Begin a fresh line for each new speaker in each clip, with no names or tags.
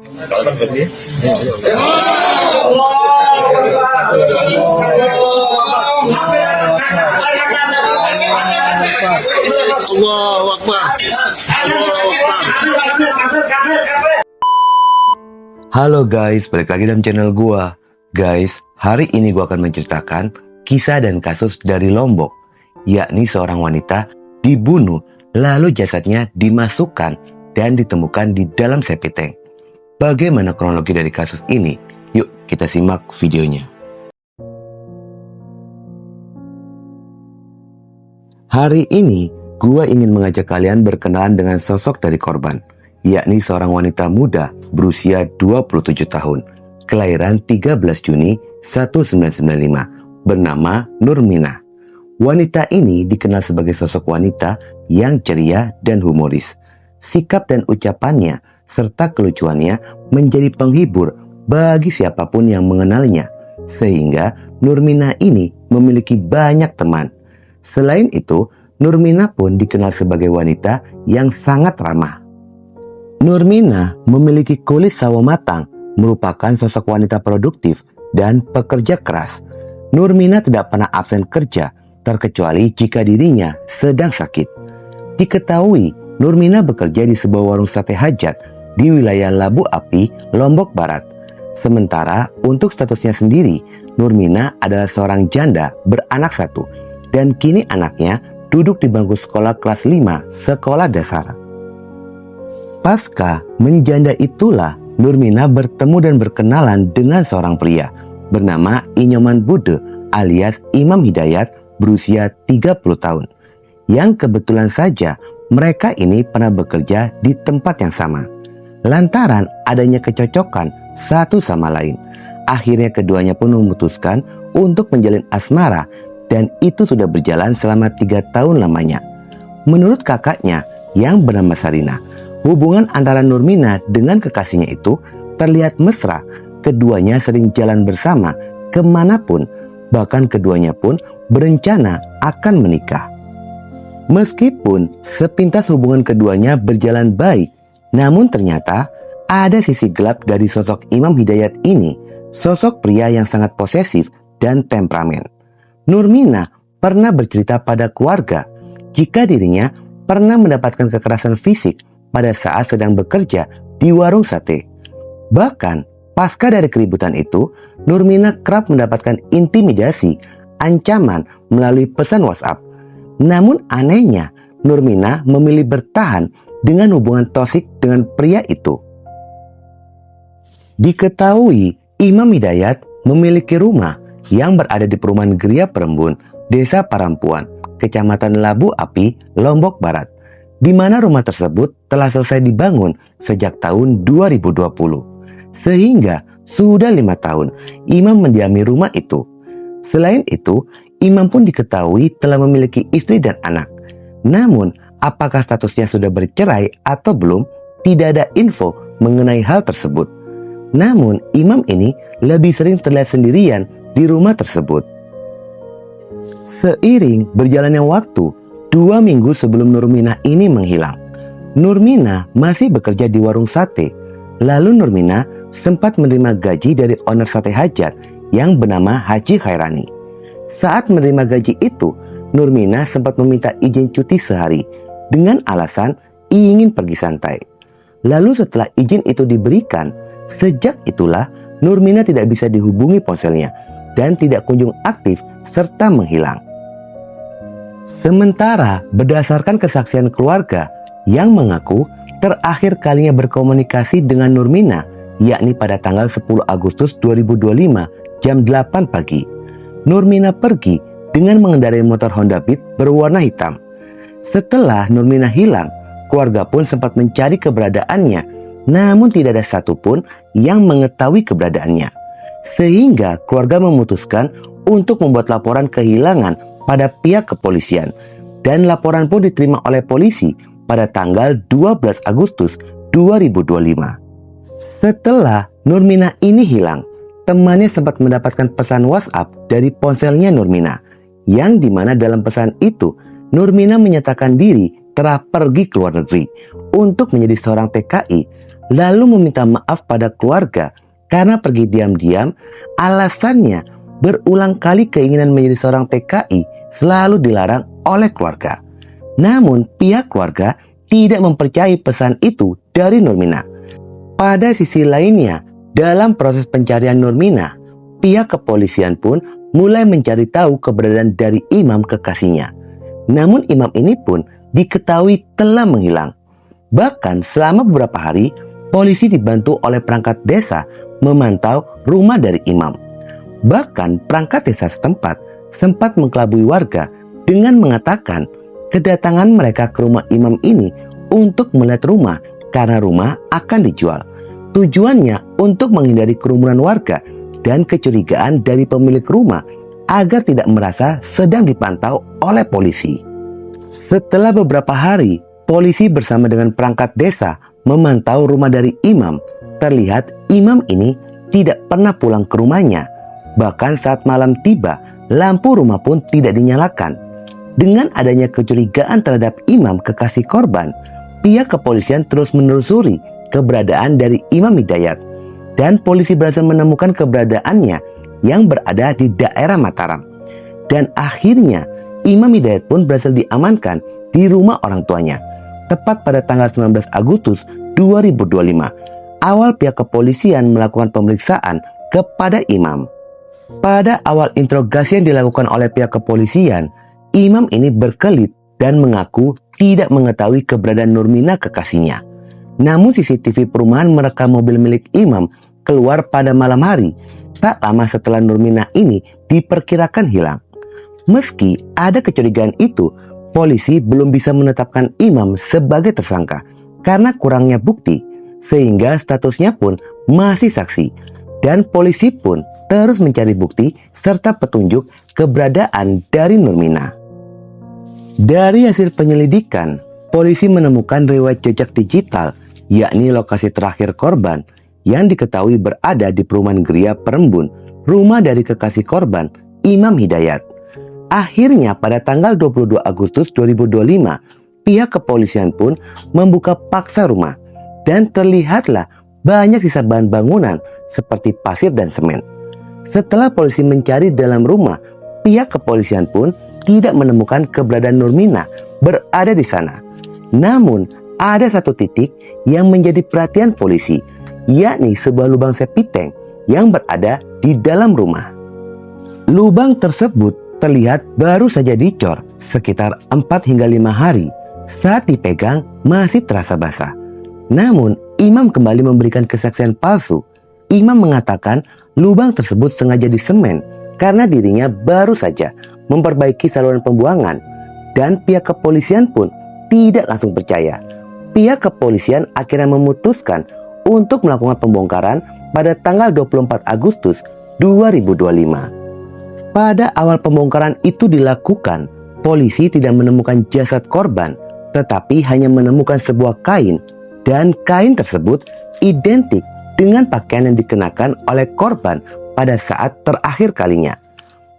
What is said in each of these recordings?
Allahu Akbar.
Halo guys, balik lagi dalam channel gua. Guys, hari ini gua akan menceritakan kisah dan kasus dari Lombok, yakni seorang wanita dibunuh lalu jasadnya dimasukkan dan ditemukan di dalam septic tank. Bagaimana kronologi dari kasus ini? Yuk kita simak videonya. Hari ini, gua ingin mengajak kalian berkenalan dengan sosok dari korban, yakni seorang wanita muda berusia 27 tahun, kelahiran 13 Juni 1995, bernama Nurminah. Wanita ini dikenal sebagai sosok wanita yang ceria dan humoris. Sikap dan ucapannya serta kelucuannya menjadi penghibur bagi siapapun yang mengenalnya, sehingga Nurminah ini memiliki banyak teman. Selain itu, Nurminah pun dikenal sebagai wanita yang sangat ramah. Nurminah memiliki kulit sawo matang, merupakan sosok wanita produktif dan pekerja keras. Nurminah tidak pernah absen kerja, terkecuali jika dirinya sedang sakit. Diketahui, Nurminah bekerja di sebuah warung sate hajat di wilayah Labu Api, Lombok Barat. Sementara untuk statusnya sendiri, Nurminah adalah seorang janda beranak satu, dan kini anaknya duduk di bangku sekolah kelas 5 sekolah dasar. Pasca menjanda itulah Nurminah bertemu dan berkenalan dengan seorang pria bernama Inyoman Bude alias Imam Hidayat berusia 30 tahun. Yang kebetulan saja mereka ini pernah bekerja di tempat yang sama. Lantaran adanya kecocokan satu sama lain, akhirnya keduanya pun memutuskan untuk menjalin asmara, dan itu sudah berjalan selama 3 tahun lamanya. Menurut kakaknya yang bernama Sarina, hubungan antara Nurminah dengan kekasihnya itu terlihat mesra. Keduanya sering jalan bersama kemanapun, bahkan keduanya pun berencana akan menikah. Meskipun sepintas hubungan keduanya berjalan baik, namun ternyata ada sisi gelap dari sosok Imam Hidayat ini, sosok pria yang sangat posesif dan temperamen. Nurminah pernah bercerita pada keluarga jika dirinya pernah mendapatkan kekerasan fisik pada saat sedang bekerja di warung sate. Bahkan pasca dari keributan itu, Nurminah kerap mendapatkan intimidasi, ancaman melalui pesan WhatsApp. Namun anehnya, Nurminah memilih bertahan dengan hubungan toksik dengan pria itu. Diketahui Imam Hidayat memiliki rumah yang berada di perumahan Geria Perembun, Desa Parampuan, Kecamatan Labu Api, Lombok Barat, di mana rumah tersebut telah selesai dibangun sejak tahun 2020. Sehingga sudah 5 tahun Imam mendiami rumah itu. Selain itu, Imam pun diketahui telah memiliki istri dan anak. Namun, apakah statusnya sudah bercerai atau belum, tidak ada info mengenai hal tersebut. Namun, Imam ini lebih sering terlihat sendirian di rumah tersebut. Seiring berjalannya waktu, 2 minggu sebelum Nurminah ini menghilang, Nurminah masih bekerja di warung sate. Lalu Nurminah sempat menerima gaji dari owner sate hajat yang bernama Haji Khairani. Saat menerima gaji itu, Nurminah sempat meminta izin cuti sehari dengan alasan ingin pergi santai. Lalu setelah izin itu diberikan, sejak itulah Nurminah tidak bisa dihubungi ponselnya dan tidak kunjung aktif serta menghilang. Sementara berdasarkan kesaksian keluarga yang mengaku terakhir kalinya berkomunikasi dengan Nurminah yakni pada tanggal 10 Agustus 2025 jam 8 pagi. Nurminah pergi dengan mengendarai motor Honda Beat berwarna hitam. Setelah Nurminah hilang, keluarga pun sempat mencari keberadaannya, namun tidak ada satupun yang mengetahui keberadaannya. Sehingga keluarga memutuskan untuk membuat laporan kehilangan pada pihak kepolisian, dan laporan pun diterima oleh polisi pada tanggal 12 Agustus 2025. Setelah Nurminah ini hilang, temannya sempat mendapatkan pesan WhatsApp dari ponselnya Nurminah, yang dimana dalam pesan itu Nurminah menyatakan diri telah pergi ke luar negeri untuk menjadi seorang TKI. lalu meminta maaf pada keluarga karena pergi diam-diam. Alasannya, berulang kali keinginan menjadi seorang TKI selalu dilarang oleh keluarga. Namun pihak keluarga tidak mempercayai pesan itu dari Nurmina. Pada sisi lainnya, dalam proses pencarian Nurmina, pihak kepolisian pun mulai mencari tahu keberadaan dari imam kekasihnya. Namun imam ini pun diketahui telah menghilang. Bahkan selama beberapa hari, polisi dibantu oleh perangkat desa memantau rumah dari imam. Bahkan perangkat desa setempat sempat mengelabui warga dengan mengatakan kedatangan mereka ke rumah imam ini untuk melihat rumah karena rumah akan dijual. Tujuannya untuk menghindari kerumunan warga dan kecurigaan dari pemilik rumah agar tidak merasa sedang dipantau oleh polisi. Setelah beberapa hari, polisi bersama dengan perangkat desa memantau rumah dari imam. Terlihat imam ini tidak pernah pulang ke rumahnya. Bahkan saat malam tiba, lampu rumah pun tidak dinyalakan. Dengan adanya kecurigaan terhadap imam kekasih korban, pihak kepolisian terus menelusuri keberadaan dari Imam Hidayat. Dan polisi berhasil menemukan keberadaannya yang berada di daerah Mataram. Dan akhirnya Imam Hidayat pun berhasil diamankan di rumah orang tuanya. Tepat pada tanggal 19 Agustus 2025, awal pihak kepolisian melakukan pemeriksaan kepada imam. Pada awal interogasi yang dilakukan oleh pihak kepolisian, imam ini berkelit dan mengaku tidak mengetahui keberadaan Nurmina kekasihnya. Namun CCTV perumahan merekam mobil milik imam keluar pada malam hari, tak lama setelah Nurmina ini diperkirakan hilang. Meski ada kecurigaan itu, polisi belum bisa menetapkan imam sebagai tersangka karena kurangnya bukti, sehingga statusnya pun masih saksi. Dan polisi pun terus mencari bukti serta petunjuk keberadaan dari Nurmina. Dari hasil penyelidikan, polisi menemukan riwayat jejak digital, yakni lokasi terakhir korban yang diketahui berada di perumahan Gria Perembun, rumah dari kekasih korban, Imam Hidayat. Akhirnya pada tanggal 22 Agustus 2025, pihak kepolisian pun membuka paksa rumah dan terlihatlah banyak sisa bahan bangunan seperti pasir dan semen. Setelah polisi mencari dalam rumah, pihak kepolisian pun tidak menemukan keberadaan Nurmina berada di sana. Namun, ada satu titik yang menjadi perhatian polisi, yakni sebuah lubang septic tank yang berada di dalam rumah. Lubang tersebut terlihat baru saja dicor sekitar 4 hingga 5 hari. Saat dipegang masih terasa basah. Namun, imam kembali memberikan kesaksian palsu. Imam mengatakan lubang tersebut sengaja disemen karena dirinya baru saja memperbaiki saluran pembuangan, dan pihak kepolisian pun tidak langsung percaya. Pihak kepolisian akhirnya memutuskan untuk melakukan pembongkaran pada tanggal 24 Agustus 2025. Pada awal pembongkaran itu dilakukan, polisi tidak menemukan jasad korban, tetapi hanya menemukan sebuah kain, dan kain tersebut identik dengan pakaian yang dikenakan oleh korban pada saat terakhir kalinya.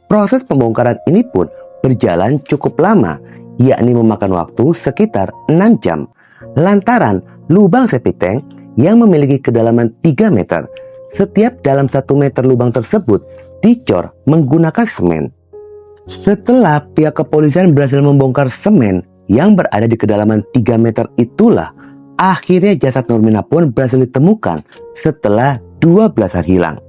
Proses pembongkaran ini pun berjalan cukup lama, yakni memakan waktu sekitar 6 jam, lantaran lubang septic tank yang memiliki kedalaman 3 meter. Setiap dalam 1 meter lubang tersebut dicor menggunakan semen. Setelah pihak kepolisian berhasil membongkar semen yang berada di kedalaman 3 meter itulah, akhirnya jasad Nurmina pun berhasil ditemukan setelah 12 hari hilang.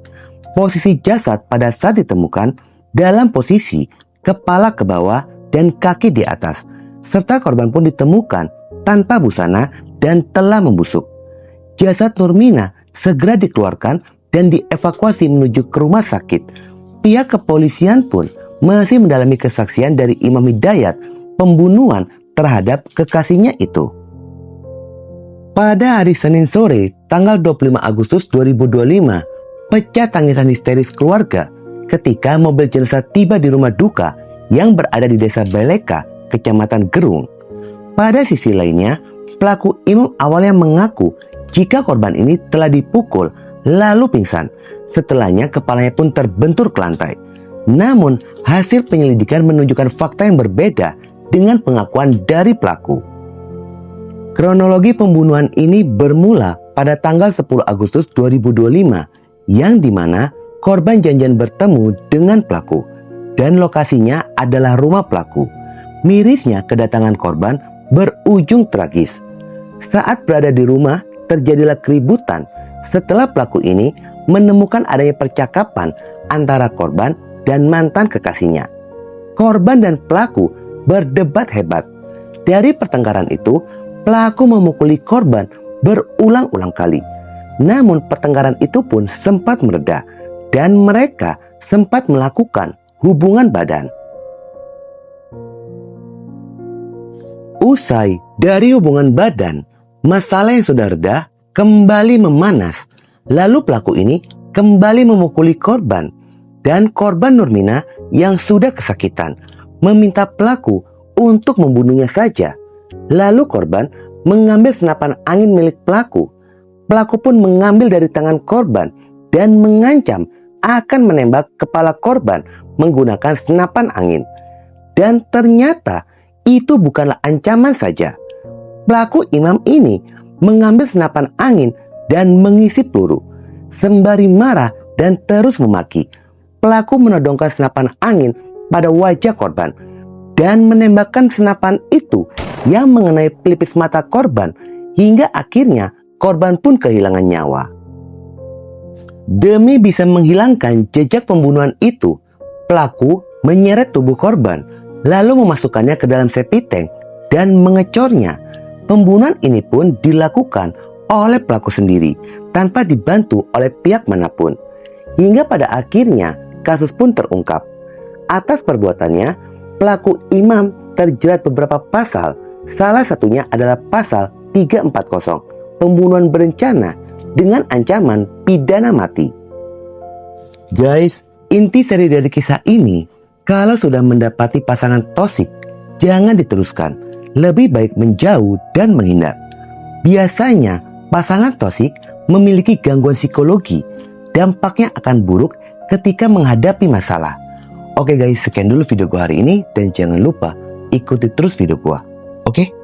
Posisi jasad pada saat ditemukan dalam posisi kepala ke bawah dan kaki di atas, serta korban pun ditemukan tanpa busana dan telah membusuk. Jasad Nurmina segera dikeluarkan dan dievakuasi menuju ke rumah sakit. Pihak kepolisian pun masih mendalami kesaksian dari Imam Hidayat pembunuhan terhadap kekasihnya itu. Pada hari Senin sore, tanggal 25 Agustus 2025, pecah tangisan histeris keluarga ketika mobil jenazah tiba di rumah duka yang berada di desa Beleka, kecamatan Gerung. Pada sisi lainnya, pelaku imam awalnya mengaku jika korban ini telah dipukul lalu pingsan. Setelahnya kepalanya pun terbentur ke lantai. Namun hasil penyelidikan menunjukkan fakta yang berbeda dengan pengakuan dari pelaku. Kronologi pembunuhan ini bermula pada tanggal 10 Agustus 2025 yang dimana korban janjian bertemu dengan pelaku dan lokasinya adalah rumah pelaku. Mirisnya kedatangan korban berujung tragis. Saat berada di rumah terjadilah keributan setelah pelaku ini menemukan adanya percakapan antara korban dan mantan kekasihnya. Korban dan pelaku berdebat hebat. Dari pertengkaran itu, pelaku memukuli korban berulang-ulang kali. Namun pertengkaran itu pun sempat mereda dan mereka sempat melakukan hubungan badan. Usai dari hubungan badan, masalah yang sudah reda kembali memanas. Lalu pelaku ini kembali memukuli korban dan korban Nurmina yang sudah kesakitan meminta pelaku untuk membunuhnya saja. Lalu korban mengambil senapan angin milik pelaku. Pelaku pun mengambil dari tangan korban dan mengancam akan menembak kepala korban menggunakan senapan angin. Dan ternyata itu bukanlah ancaman saja. Pelaku Imam ini mengambil senapan angin dan mengisi peluru. Sembari marah dan terus memaki, pelaku menodongkan senapan angin pada wajah korban dan menembakkan senapan itu yang mengenai pelipis mata korban hingga akhirnya korban pun kehilangan nyawa. Demi bisa menghilangkan jejak pembunuhan itu, pelaku menyeret tubuh korban lalu memasukkannya ke dalam septic tank dan mengecornya. Pembunuhan ini pun dilakukan oleh pelaku sendiri tanpa dibantu oleh pihak manapun. Hingga pada akhirnya kasus pun terungkap. Atas perbuatannya, pelaku Imam terjerat beberapa pasal. Salah satunya adalah pasal 340, pembunuhan berencana dengan ancaman pidana mati. Guys, inti seri dari kisah ini, kalau sudah mendapati pasangan toksik, jangan diteruskan. Lebih baik menjauh dan menghindar. Biasanya pasangan toksik memiliki gangguan psikologi. Dampaknya akan buruk ketika menghadapi masalah. Oke guys, sekian dulu video gua hari ini dan jangan lupa ikuti terus video gua. Oke?